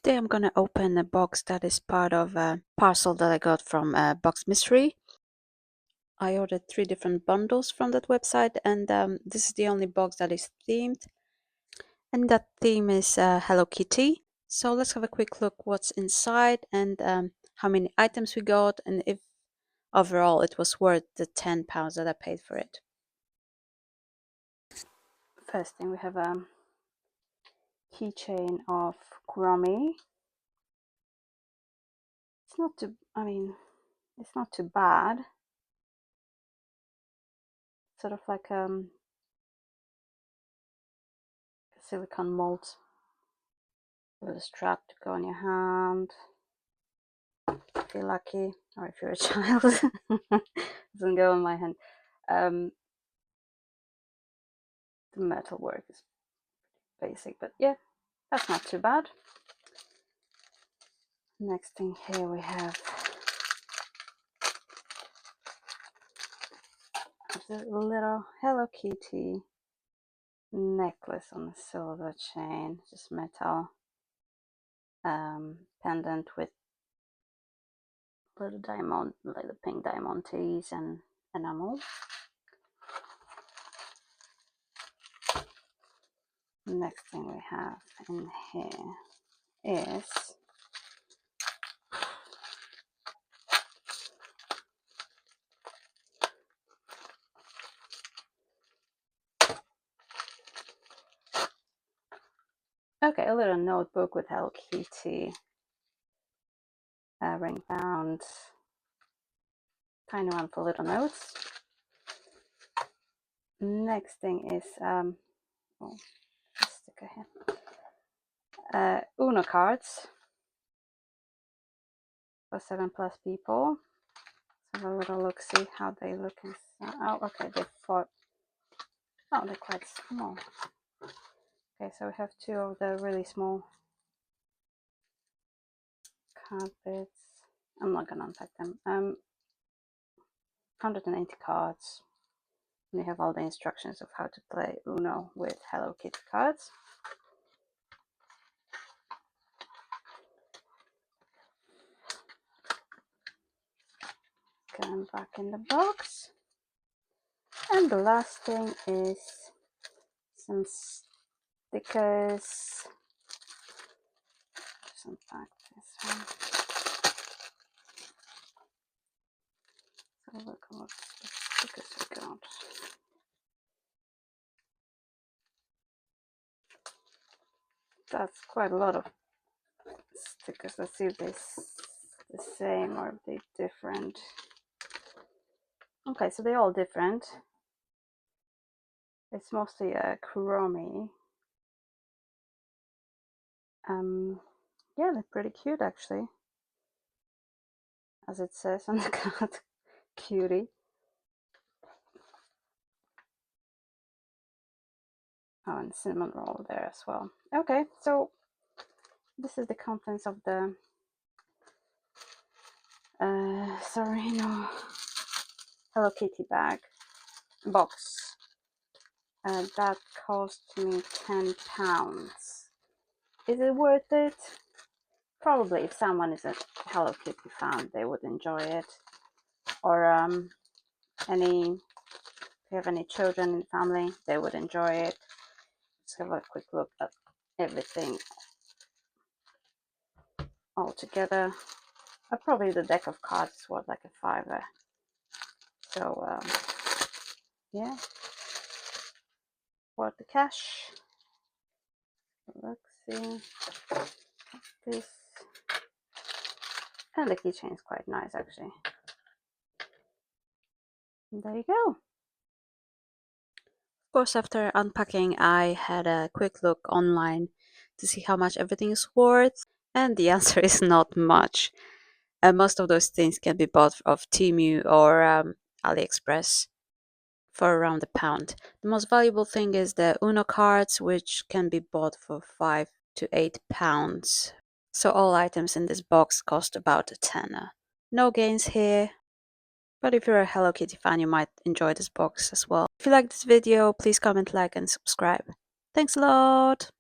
Today I'm gonna open a box that is part of a parcel that I got from Box Mystery. I ordered 3 different bundles from that website, and this is the only box that is themed. And that theme is Hello Kitty. So let's have a quick look what's inside and how many items we got, and if overall it was worth the £10 that I paid for it. First thing, we have a keychain of Kawaii. It's not too, it's not too bad. Sort of like a silicone mold with a strap to go on your hand. If you're lucky, or if you're a child, doesn't go on my hand. The metal work is basic, but yeah, that's not too bad. Next thing here we have a little Hello Kitty necklace on a silver chain, just metal pendant with little diamond, like the pink diamond tees and enamel. Next thing we have in here is a little notebook with Hello Kitty, ring bound, tiny one for little notes. Next thing is sticker here. Uno cards for 7+ people. So have a little look, see how they look inside. Oh, okay, they're quite small. Okay, so we have 2 of the really small card bits. I'm not gonna unpack them. 180 cards. And you have all the instructions of how to play Uno with Hello Kitty cards. Going back in the box. And the last thing is some stickers. Just unpack this one. So look what stickers we got. That's quite a lot of stickers. Let's see if they're the same or if they're different. Okay, so they're all different. It's mostly a Kawaii. Yeah, they're pretty cute actually, as it says on the card. Cutie. Oh, and cinnamon roll there as well. Okay, so this is the contents of the Hello Kitty bag box. That cost me £10. Is it worth it? Probably. If someone is a Hello Kitty fan, they would enjoy it. Or if you have any children in the family, they would enjoy it. Let's have a quick look at everything all together. Probably the deck of cards is worth like a £5. So yeah, worth the cash. Let's see this, and the keychain is quite nice actually. And there you go. Of course, after unpacking, I had a quick look online to see how much everything is worth, and the answer is not much. Most of those things can be bought off Temu or AliExpress for around £1. The most valuable thing is the Uno cards, which can be bought for £5 to £8. So all items in this box cost about a tenner. No gains here, but if you're a Hello Kitty fan, you might enjoy this box as well. If you like this video, please comment, like, and subscribe. Thanks a lot!